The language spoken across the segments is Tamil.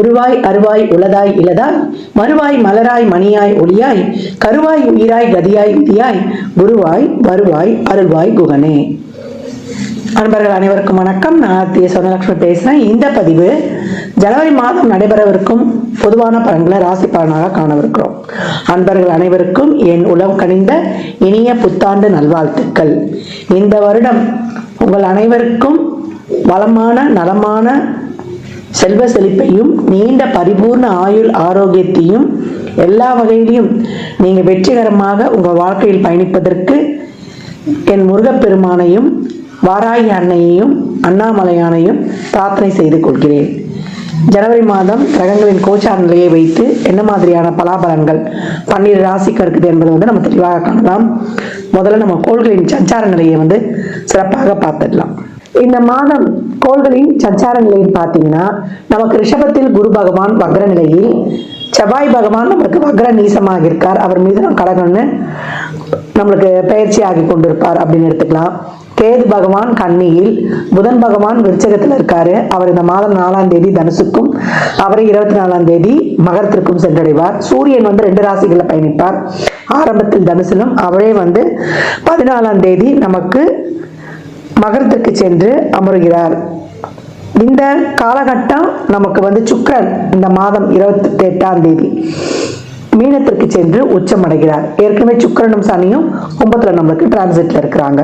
உருவாய் அருவாய் உளதாய் இலதாய் மறுவாய் மலராய் மணியாய் ஒளியாய் கருவாய் உயிராய் கதியாய் விதியாய் குருவாய் வருவாய் அருள்வாய் குகனே. அன்பர்கள் அனைவருக்கும் வணக்கம். நான் ஆர்த்திய சொர்ணலட்சுமி பேசுறேன். இந்த பதிவு ஜனவரி மாதம் நடைபெறவிருக்கும் பொதுவான பலன்களை ராசி பலனாக காணவிருக்கிறோம். அன்பர்கள் அனைவருக்கும் என் உளம் கனிந்த இனிய புத்தாண்டு நல்வாழ்த்துக்கள். இந்த வருடம் உங்கள் அனைவருக்கும் வளமான நலமான செல்வ செழிப்பையும் நீண்ட பரிபூர்ண ஆயுள் ஆரோக்கியத்தையும் எல்லா வகையிலையும் நீங்க வெற்றிகரமாக உங்கள் வாழ்க்கையில் பயணிப்பதற்கு என் முருகப்பெருமானையும் வாராகி அன்னையையும் அண்ணாமலையானையும் பிரார்த்தனை செய்து கொள்கிறேன். ஜனவரி மாதம் கிரகங்களின் கோச்சார நிலையை வைத்து என்ன மாதிரியான பலாபலன்கள் 12 ராசிக்கு இருக்குது என்பதை நம்ம தெளிவாக காணலாம். முதல்ல நம்ம கோள்களின் சஞ்சார நிலையை சிறப்பாக பார்த்துடலாம். இந்த மாதம் கோள்களின் சஞ்சார நிலையில் பார்த்தீங்கன்னா, நமக்கு ரிஷபத்தில் குரு பகவான் வக்ர நிலையில், செவ்வாய் பகவான் நம்மளுக்கு வக்ர நீசமாக இருக்கார். அவர் மீது நம்ம கடகன்னு நம்மளுக்கு பயிற்சி ஆகி கொண்டிருப்பார் அப்படின்னு எடுத்துக்கலாம். கேது பகவான் கன்னியில், புதன் பகவான் விருச்சகத்தில் இருக்காரு. அவர் இந்த மாதம் 4ஆம் தேதி தனுசுக்கும் அவரை 24ஆம் தேதி மகரத்திற்கும் சென்றடைவார். சூரியன் 2 ராசிகளில் பயணிப்பார். ஆரம்பத்தில் தனுசிலும் அவரே 14ஆம் தேதி நமக்கு மகரத்திற்கு சென்று அமருகிறார். இந்த காலகட்டம் நமக்கு சுக்கிரன் இந்த மாதம் 28ஆம் தேதி மீனத்திற்கு சென்று உச்சமடைகிறார். ஏற்கனவே சுக்கிரனும் சனியும் 9ல நமக்கு டிரான்சிட்ல இருக்கிறாங்க.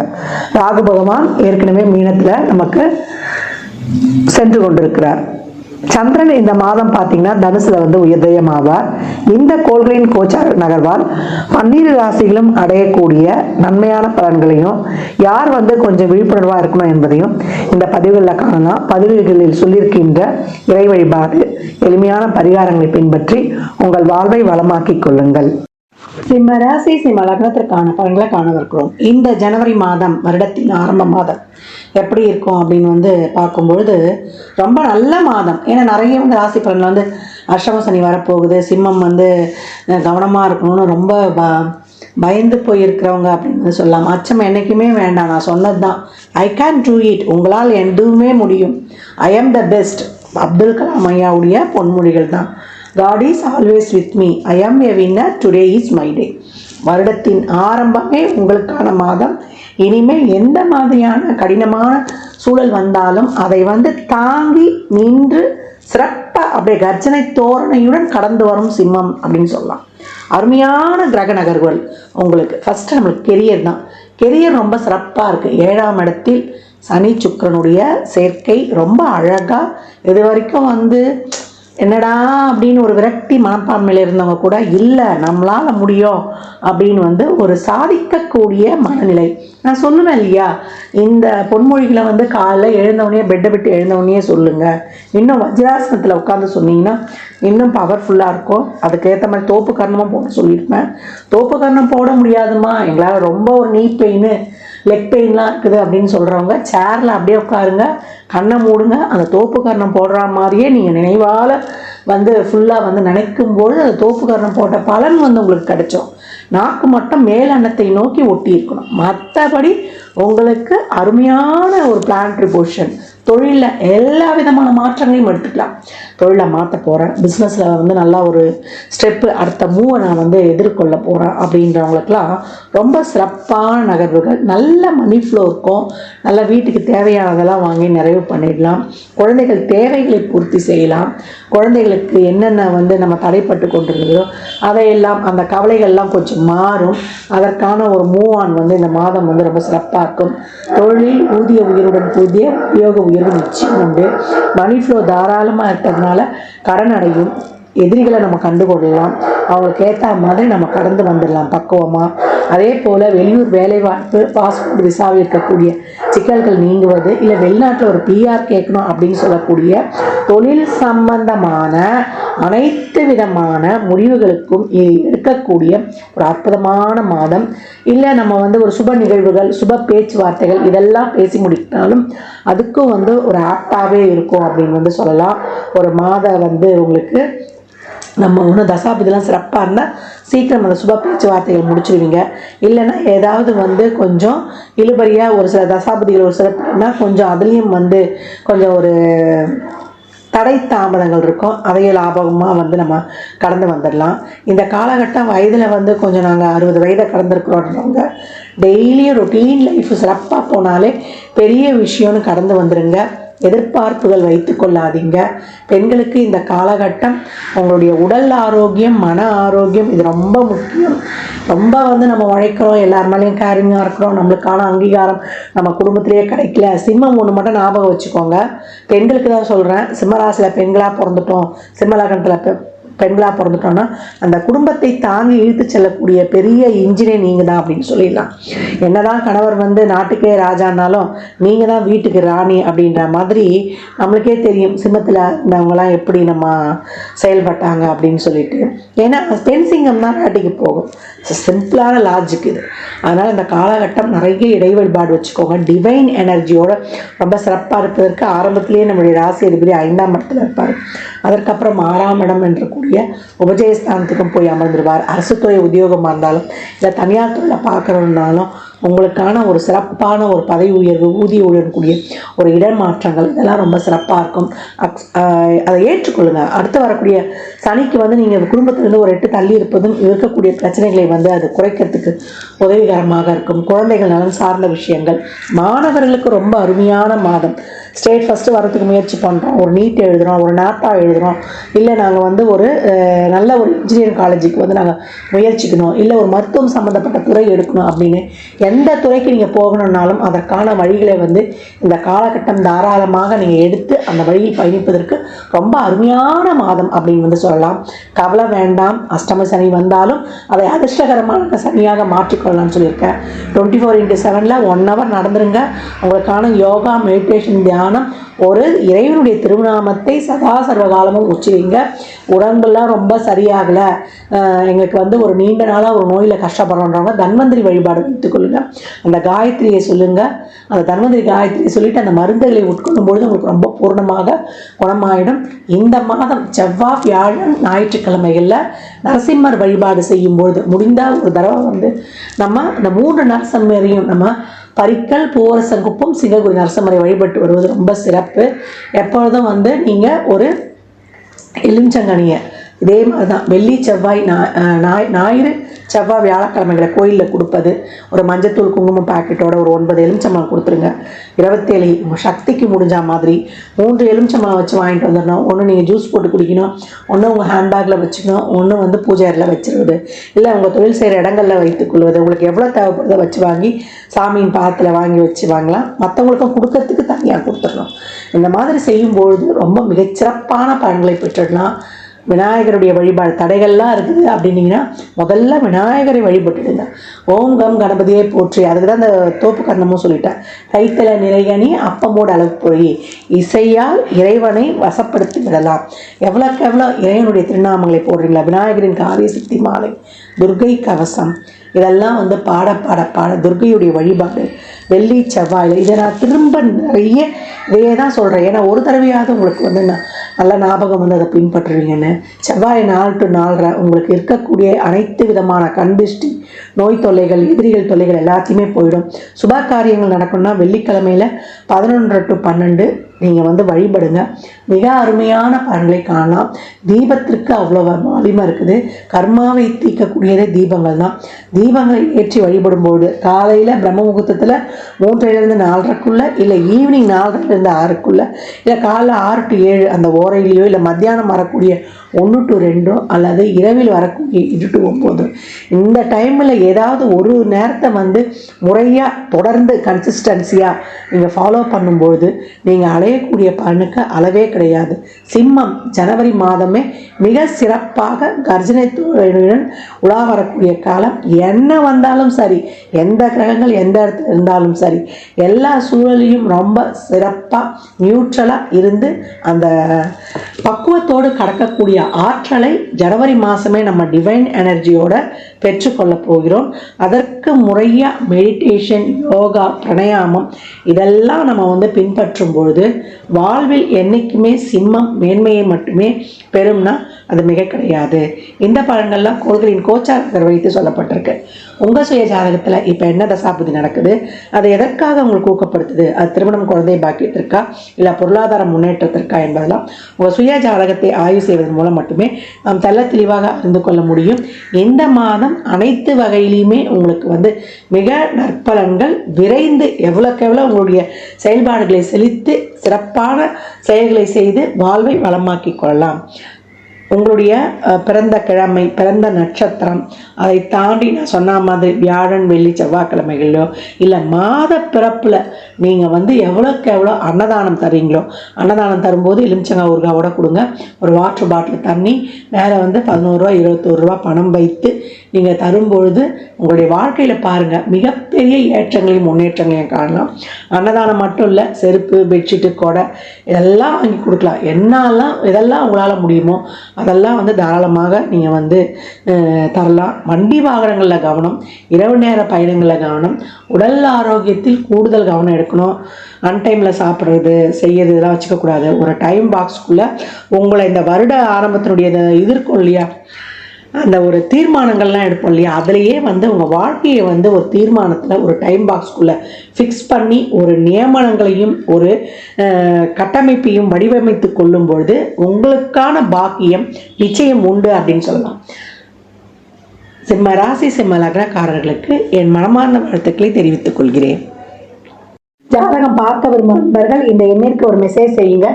ராகு பகவான் ஏற்கனவே மீனத்துல நமக்கு சென்று கொண்டிருக்கிறார். சந்திரன் இந்த மாதம் பார்த்தீங்கன்னா தனுசுல உதயமாவார். இந்த கோள்களின் கோச்சார நகர்வால் 12 ராசிகளும் அடையக்கூடிய நன்மையான பலன்களையும் யார் கொஞ்சம் விழிப்புணர்வா இருக்கணும் என்பதையும் இந்த பதிவுகளில் காணலாம். பதிவுகளில் சொல்லியிருக்கின்ற இறை வழிபாடு எளிமையான பரிகாரங்களை பின்பற்றி உங்கள் வாழ்வை வளமாக்கிக் கொள்ளுங்கள். சிம்ம ராசி சிம்ம லக்னத்திற்கான பலன்களை காணவிருக்கிறோம். இந்த ஜனவரி மாதம் வருடத்தின் ஆரம்ப மாதம் எப்படி இருக்கும் அப்படின்னு பார்க்கும்பொழுது ரொம்ப நல்ல மாதம். ஏன்னா நிறைய ராசி பலன்ல அஷ்டம சனி வரப்போகுது. சிம்மம் கவனமாக இருக்கணும்னு ரொம்ப பயந்து போயிருக்கிறவங்க அப்படின்னு சொல்லலாம். அச்சம் என்றைக்குமே வேண்டாம். நான் சொன்னது தான், ஐ கேன் டூ இட், உங்களால் எதுவுமே முடியும், ஐ ஆம் த பெஸ்ட், அப்துல் கலாம் ஐயாவுடைய பொன்மொழிகள் தான். God is always with me. I am a winner. Today is my day. வருடத்தின் ஆரம்பமே உங்களுக்கான மாதம். இனிமேல் எந்த மாதிரியான கடினமான சூழல் வந்தாலும் அதை தாங்கி நின்று சிறப்பாக அப்படியே கர்ஜனை தோரணையுடன் கடந்து வரும் சிம்மம் அப்படின்னு சொல்லலாம். அருமையான கிரக நகர்வுகள் உங்களுக்கு. ஃபர்ஸ்ட் நம்மளுக்கு கெரியர் தான். கெரியர் ரொம்ப சிறப்பாக இருக்குது. 7ஆம் இடத்தில் சனி சுக்கிரனுடைய சேர்க்கை ரொம்ப அழகாக. இது வரைக்கும் என்னடா அப்படின்னு ஒரு விரக்தி மனப்பான்மையில் இருந்தவங்க கூட இல்லை நம்மளால முடியும் அப்படின்னு ஒரு சாதிக்கக்கூடிய மனநிலை. நான் சொல்லுவேன் இல்லையா, இந்த பொன்மொழிகளை காலையில் எழுந்தவனே பெட்டை விட்டு எழுந்தவனே சொல்லுங்க. இன்னும் வஜ்ராசனத்தில் உட்காந்து சொன்னீங்கன்னா இன்னும் பவர்ஃபுல்லாக இருக்கும். அதுக்கேற்ற மாதிரி தோப்பு கர்ணமும் போட சொல்லியிருப்பேன். தோப்பு கர்ணம் போட முடியாதுமா, எங்களால் ரொம்ப ஒரு நீ பெயின் லெக் பெயின்லாம் இருக்குது அப்படின்னு சொல்கிறவங்க சேரில் அப்படியே உட்காருங்க, கண்ணை மூடுங்க. அந்த தோப்பு கர்ணம் போடுற மாதிரியே நீங்கள் நினைவால் ஃபுல்லாக நினைக்கும்போது அந்த தோப்பு கர்ணம் போட்ட பலன் உங்களுக்கு கிடைச்சோம். நாக்கு மட்டும் மேலெண்ணத்தை நோக்கி ஒட்டி இருக்கணும். மற்றபடி உங்களுக்கு அருமையான ஒரு பிளானட்டரி பொசிஷன். தொழிலில் எல்லா விதமான மாற்றங்களையும் எடுத்துக்கலாம். தொழிலை மாற்ற போகிறேன், பிஸ்னஸில் நல்லா ஒரு ஸ்டெப்பு, அடுத்த மூவை நான் எதிர்கொள்ள போகிறேன் அப்படின்றவங்களுக்கெல்லாம் ரொம்ப சிறப்பான நகர்வுகள். நல்ல மணி ஃப்ளோ இருக்கும். நல்ல வீட்டுக்கு தேவையானதெல்லாம் வாங்கி நிறைவு பண்ணிடலாம். குழந்தைகள் தேவைகளை பூர்த்தி செய்யலாம். குழந்தைகளுக்கு என்னென்ன நம்ம தடைப்பட்டு கொண்டிருந்ததோ அதையெல்லாம், அந்த கவலைகள்லாம் கொஞ்சம் மாறும். அதற்கான ஒரு மூவ் ஆன் இந்த மாதம் ரொம்ப சிறப்பாக இருக்கும். தொழில் ஊதிய உயர்வுடன் புதிய உத்தியோக உயர்வு நிச்சயம் உண்டு. மணி ஃப்ளோ தாராளமாக இருக்கிறதுனால கடன் அடையும். எதிரிகளை நம்ம கண்டுகொள்ளலாம். அவங்களுக்கு ஏற்ற மாதிரி நம்ம கடந்து வந்துடலாம் பக்குவமாக. அதே போல் வெளியூர் வேலைவாய்ப்பு, பாஸ்போர்ட் விசாவில் இருக்கக்கூடிய சிக்கல்கள் நீங்குவது, இல்லை வெளிநாட்டில் ஒரு பிஆர் கேட்கணும் அப்படின்னு சொல்லக்கூடிய தொழில் சம்பந்தமான அனைத்து விதமான முடிவுகளுக்கும் எடுக்கக்கூடிய ஒரு அற்புதமான மாதம். இல்லை நம்ம ஒரு சுப நிகழ்வுகள், சுப பேச்சுவார்த்தைகள் இதெல்லாம் பேசி முடித்தாலும் அதுக்கும் ஒரு ஆப்டாகவே இருக்கும் அப்படின்னு சொல்லலாம். ஒரு மாதம் உங்களுக்கு நம்ம ஒன்றும் தசாபதிலாம் சிறப்பாக இருந்தால் சீக்கிரம் அந்த சுப பேச்சுவார்த்தைகள் முடிச்சிடுவீங்க. இல்லைன்னா ஏதாவது கொஞ்சம் இழுபறியாக ஒரு சில தசாபதிகள் ஒரு சிறப்புனா கொஞ்சம் அதுலேயும் கொஞ்சம் ஒரு தடை தாமதங்கள் இருக்கும், அதையே லாபகமாக வந்து நம்ம கடந்து வந்துடலாம். இந்த காலகட்டம் வயதில் வந்து கொஞ்சம் நாங்கள் 60 வயதை கடந்திருக்கிறோன்றவங்க டெய்லியும் ரொட்டீன் லைஃப் சிறப்பாக போனாலே பெரிய விஷயம்னு கடந்து வந்துடுங்க. எதிர்பார்ப்புகள் வைத்து கொள்ளாதீங்க. பெண்களுக்கு இந்த காலகட்டம் உங்களுடைய உடல் ஆரோக்கியம், மன ஆரோக்கியம் இது ரொம்ப முக்கியம். ரொம்ப வந்து நம்ம உழைக்கிறோம், எல்லார் மேலேயும் கேரிங்காக இருக்கிறோம், நம்மளுக்கான அங்கீகாரம் நம்ம குடும்பத்திலேயே கிடைக்கல. சிம்மம் ஒன்று மட்டும் ஞாபகம் வச்சுக்கோங்க, பெண்களுக்கு தான் சொல்கிறேன். சிம்மராசியில் பெண்களாக பிறந்துட்டோம், சிம்ம லக்னத்தில் பெண்களாக பிறந்துட்டோன்னா அந்த குடும்பத்தை தாங்கி இழுத்து செல்லக்கூடிய பெரிய இன்ஜினே நீங்கள் தான் அப்படின்னு சொல்லிடலாம். என்னதான் கணவர் வந்து நாட்டுக்கே ராஜானாலும் நீங்கள் தான் வீட்டுக்கு ராணி அப்படின்ற மாதிரி நம்மளுக்கே தெரியும் சிம்மத்தில் இருந்தவங்களாம் எப்படி நம்ம செயல்பட்டாங்க அப்படின்னு சொல்லிட்டு. ஏன்னா பெண் சிங்கம் தான் நாட்டுக்கு போகும். சிம்பிளான லாஜிக் இது. அதனால் இந்த காலகட்டம் நிறைய இடை வழிபாடு வச்சுக்கோங்க. டிவைன் எனர்ஜியோட ரொம்ப சிறப்பாக இருப்பதற்கு ஆரம்பத்திலேயே நம்முடைய ராசி அதிபதி 5ஆம் இடத்துல இருப்பார். அதற்கப்புறம் 6ஆம் இடம் என்று கூடிய உபஜயஸ்தானத்துக்கும் போய் அமர்ந்துருவார். அரசு துறை உத்தியோகமாக இருந்தாலும் இல்லை தனியார் துறையில் பார்க்குறோம்னாலும் உங்களுக்கான ஒரு சிறப்பான ஒரு பதவி உயர்வு, ஊதிய உயர்வு கூடிய ஒரு இடமாற்றங்கள் இதெல்லாம் ரொம்ப சிறப்பாக இருக்கும். அதை ஏற்றுக்கொள்ளுங்கள். அடுத்து வரக்கூடிய சனிக்கு வந்து நீங்கள் குடும்பத்திலிருந்து ஒரு 8 தள்ளி இருப்பதும் இருக்கக்கூடிய பிரச்சனைகளை வந்து அது குறைக்கிறதுக்கு உதவிகரமாக இருக்கும். குழந்தைகள் நலன் சார்ந்த விஷயங்கள், மாணவர்களுக்கு ரொம்ப அருமையான மாதம். ஸ்டேட் ஃபஸ்ட்டு வரதுக்கு முயற்சி பண்ணுறோம், ஒரு நீட் எழுதுகிறோம், ஒரு நாட்டா எழுதுகிறோம், இல்லை நாங்கள் வந்து ஒரு நல்ல ஒரு இன்ஜினியரிங் காலேஜுக்கு வந்து நாங்கள் முயற்சிக்கணும், இல்லை ஒரு மருத்துவம் சம்மந்தப்பட்ட துறை எடுக்கணும் அப்படின்னு எந்த துறைக்கு நீங்கள் போகணுன்னாலும் அதற்கான வழிகளை வந்து இந்த காலகட்டம் தாராளமாக நீங்கள் எடுத்து அந்த வழியில் பயணிப்பதற்கு ரொம்ப அருமையான மாதம் அப்படின்னு வந்து சொல்லலாம். கவலை வேண்டாம், அஷ்டம சனி வந்தாலும் அதை அதிர்ஷ்டகரமான சனியாக மாற்றிக்கொள்ளலாம்னு சொல்லியிருக்கேன். 24x7 1 hour நடந்துருங்க. உங்களுக்கான யோகா, மெடிடேஷன், தியானம், ஒரு இறைவனுடைய திருநாமத்தை சதா சர்வகாலமும் உச்சரிங்க. உடம்பெல்லாம் ரொம்ப சரியாகலை, எங்களுக்கு வந்து ஒரு நீண்ட நாளாக ஒரு நோயில் கஷ்டப்படுறோன்றவங்க தன்வந்திரி வழிபாடு வைத்துக்கொள்ளுங்க. அந்த காயத்ரியை சொல்லுங்கள். அந்த தன்வந்திரி காயத்ரியை சொல்லிவிட்டு அந்த மருந்துகளை உட்கொள்ளும் பொழுது உங்களுக்கு ரொம்ப பூர்ணமாக குணமாயிடும். இந்த மாதம் செவ்வாய், வியாழன், ஞாயிற்றுக்கிழமைகளில் நரசிம்மர் வழிபாடு செய்யும்பொழுது முடிந்தால் ஒரு தடவை வந்து நம்ம இந்த 3 நரசிம்மரையும் நம்ம பரிக்கல், பூவரசங்குப்பம், சிங்ககுடி நரசிம்மரை வழிபட்டு வருவது ரொம்ப சிறப்பு. எப்பொழுதும் வந்து நீங்கள் ஒரு எலுமிச்சங்கனியை இதே மாதிரி தான் வெள்ளி, செவ்வாய், ஞாயிறு, செவ்வாய், வியாழக்கிழமைகளை கோயிலில் கொடுப்பது, ஒரு மஞ்சத்தூள் குங்குமம் பாக்கெட்டோட ஒரு 9 எலுமிச்சம்பழம் கொடுத்துருங்க. 27 உங்கள் சக்திக்கு முடிஞ்ச மாதிரி 3 எலுமிச்சம்பழம் வச்சு வாங்கிட்டு வந்துடணும். ஒன்று நீங்கள் ஜூஸ் போட்டு குடிக்கணும், ஒன்று உங்கள் ஹேண்ட்பேக்கில் வச்சுக்கணும், ஒன்று வந்து பூஜை அறையில் வச்சுருவது, இல்லை உங்கள் தொழில் செய்கிற இடங்களில் வைத்துக்கொள்வது. உங்களுக்கு எவ்வளோ தேவைப்படுதோ வச்சு வாங்கி சாமியின் பாதத்தில் வாங்கி வச்சு வாங்கலாம். மற்றவங்களுக்கும் கொடுக்கறதுக்கு தனியாக கொடுத்துடணும். இந்த மாதிரி செய்யும்பொழுது ரொம்ப மிகச்சிறப்பான பலன்களை பெற்றுடலாம். விநாயகருடைய வழிபாடு தடைகள்லாம் இருக்குது அப்படின்னீங்கன்னா முதல்ல விநாயகரை வழிபட்டுடுங்க. ஓம் கம் கணபதியை போற்றி. அதுக்கு தான் அந்த தோப்பு கர்ணமும் சொல்லிட்டேன். கைத்தல நிறைகனி அப்பமோடு அளவு பொழி, இசையால் இறைவனை வசப்படுத்தி விடலாம். எவ்வளோக்கு எவ்வளோ இறைவனுடைய திருநாமங்களை போடுறீங்களா, விநாயகரின் காரிய சக்தி மாலை, துர்கை கவசம், இதெல்லாம் வந்து பாட பாட பாட துர்கையுடைய வழிபாடு வெள்ளி, செவ்வாயில் இதை நான் திரும்ப நிறைய இதையே தான் சொல்கிறேன். ஏன்னா ஒரு தடவையாவது உங்களுக்கு வந்து நான் நல்ல ஞாபகம் வந்து அதை பின்பற்றுவீங்கன்னு. செவ்வாய் 4 to 4:30 உங்களுக்கு இருக்கக்கூடிய அனைத்து விதமான கண்திஷ்டி, நோய் தொல்லைகள், எதிரிகள் தொல்லைகள் எல்லாத்தையுமே போயிடும். சுப காரியங்கள் நடக்கணும்னா வெள்ளிக்கிழமையில் 11 to 12 நீங்கள் வந்து வழிபடுங்க. மிக அருமையான பலன்களை காணலாம். தீபத்திற்கு அவ்வளோ வலிமை இருக்குது. கர்மாவை தீர்க்கக்கூடியதே தீபங்கள் தான். தீபங்களை ஏற்றி வழிபடும்போது காலையில் பிரம்ம முகூர்த்தத்தில் 3:30 to 4:30 இல்லை ஈவினிங் 4:30 to 6 இல்லை காலைல 6 to 7 அந்த ஓரையிலையோ இல்லை மத்தியானம் வரக்கூடிய 1 to 2 அல்லது இரவில் வரக்கூடிய 8 to 9 இந்த டைமில் ஏதாவது ஒரு நேரத்தை வந்து முறையாக தொடர்ந்து கன்சிஸ்டன்சியாக நீங்கள் ஃபாலோ பண்ணும்பொழுது நீங்கள் அடையக்கூடிய பலனுக்கு அளவே கிடையாது. சிம்மம் ஜனவரி மாதமே மிக சிறப்பாக கர்ஜனை துறையுடன் உலா வரக்கூடிய காலம். என்ன வந்தாலும் சரி, எந்த கிரகங்கள் எந்த இடத்துல இருந்தாலும் சரி, எல்லா சூழலையும் ரொம்ப சிறப்பாக நியூட்ரலாக இருந்து அந்த பக்குவத்தோடு கடக்கக்கூடிய ஆற்றலை ஜனவரி மாதமே நம்ம டிவைன் எனர்ஜியோட பெற்றுக்கொள்ள போகிறோம். அதற்கு முறையாக மெடிடேஷன், யோகா, பிராணாயாமம் இதெல்லாம் நம்ம வந்து பின்பற்றும் பொழுது வாழ்வில் என்றைக்குமே சிம்மம் மேன்மையை மட்டுமே பெறும்னா அது மிக கிடையாது. இந்த பலன்கள்லாம் கோள்களின் கோச்சாரங்கள் வைத்து சொல்லப்பட்டிருக்கு. உங்கள் சுய ஜாதகத்தில் இப்போ என்ன தசாபுதி நடக்குது, அது எதற்காக உங்களுக்கு ஊக்கப்படுத்துது, அது திருமணம், குழந்தை பாக்கியத்திற்கா இல்லை பொருளாதார முன்னேற்றத்திற்கா என்பதெல்லாம் உங்கள் சுய ஜாதகத்தை ஆய்வு செய்வதன் மூலம் மட்டுமே நாம் தெள்ள தெளிவாக அறிந்து கொள்ள முடியும். இந்த மாதம் அனைத்து வகையிலையுமே உங்களுக்கு மிக நற்பலன்கள் விரைந்து எவ்வளோக்கு எவ்வளோ உங்களுடைய செயல்பாடுகளை செலுத்தி சிறப்பான செயல்களை செய்து வாழ்வை வளமாக்கி கொள்ளலாம். உங்களுடைய பிறந்த கிழமை, பிறந்த நட்சத்திரம், அதை தாண்டி நான் சொன்ன மாதிரி வியாழன், வெள்ளி, செவ்வாய்க்கிழமைகளோ இல்லை மாத பிறப்பில் நீங்கள் எவ்வளோக்கு எவ்வளோ அன்னதானம் தரீங்களோ, அன்னதானம் தரும்போது எலுமிச்சங்காய் ஊறுகாவோட கொடுங்க. ஒரு வாட்டர் பாட்டில் தண்ணி மேலே 11 ரூபா 21 ரூபா பணம் வைத்து நீங்கள் தரும்பொழுது உங்களுடைய வாழ்க்கையில் பாருங்கள் மிகப்பெரிய ஏற்றங்களையும் முன்னேற்றங்களையும் காணலாம். அன்னதானம் மட்டும் இல்லை, செருப்பு, பெட்ஷீட்டு, கொடை இதெல்லாம் வாங்கி கொடுக்கலாம். இதெல்லாம் உங்களால் முடியுமோ அதெல்லாம் தாராளமாக நீங்கள் தரலாம். வண்டி வாகனங்களில் கவனம், இரவு நேர பயணங்களில் கவனம், உடல் ஆரோக்கியத்தில் கூடுதல் கவனம் எடுக்கணும். அன்டைமில் சாப்பிட்றது செய்யறது இதெல்லாம் வச்சுக்கக்கூடாது. ஒரு டைம் பாக்ஸ்க்குள்ளே உங்களை இந்த வருட ஆரம்பத்தினுடைய இது இருக்கும் இல்லையா, அந்த ஒரு தீர்மானங்கள்லாம் எடுப்போம் இல்லையா, அதுலேயே உங்கள் வாழ்க்கையை ஒரு தீர்மானத்தில் ஒரு டைம் பாக்ஸ்க்குள்ளே ஃபிக்ஸ் பண்ணி ஒரு நியமனங்களையும் ஒரு கட்டமைப்பையும் வடிவமைத்து கொள்ளும் பொழுது உங்களுக்கான பாக்கியம் நிச்சயம் உண்டு அப்படின்னு சொல்லலாம். சிம்ம ராசி, சிம்ம லக்னக்காரர்களுக்கு என் மனமார்ந்த வாழ்த்துக்களை தெரிவித்துக் கொள்கிறேன். ஜாதகம் பார்க்க விரும்பும் நண்பர்கள் இந்த எண்ணிற்கு ஒரு மெசேஜ் செய்யுங்க.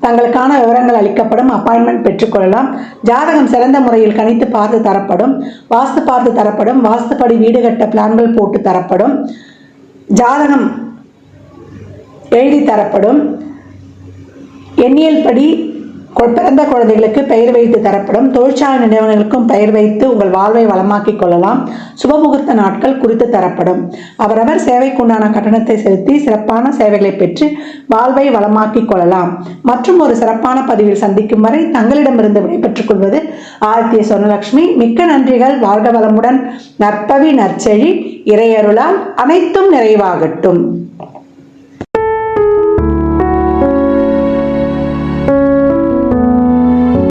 தங்களுக்கான விவரங்கள் அளிக்கப்படும். அப்பாயின்மெண்ட் பெற்றுக்கொள்ளலாம். ஜாதகம் சிறந்த முறையில் கணித்து பார்த்து தரப்படும். வாஸ்து பார்த்து தரப்படும். வாஸ்துப்படி வீடு கட்ட பிளான்கள் போட்டு தரப்படும். ஜாதகம் எழுதி தரப்படும். எண்ணியல் படி பிறந்த குழந்தைகளுக்கு பெயர் வைத்து தரப்படும். தொழிற்சாலை நிறுவனங்களுக்கும் பெயர் வைத்து உங்கள் வாழ்வை வளமாக்கிக் கொள்ளலாம். சுபமுகூர்த்த நாட்கள் குறித்து தரப்படும். அவரவர் சேவைக்குண்டான கட்டணத்தை செலுத்தி சிறப்பான சேவைகளை பெற்று வாழ்வை வளமாக்கிக் கொள்ளலாம். மற்றும் ஒரு சிறப்பான பதிவில் சந்திக்கும் வரை தங்களிடமிருந்து விடைபெற்றுக் கொள்வது ஆதித்ய சொர்ணலட்சுமி. மிக்க நன்றிகள். வாழ்க வளமுடன். நற்பவி நற்செழி. இறையருளால் அனைத்தும் நிறைவாகட்டும்.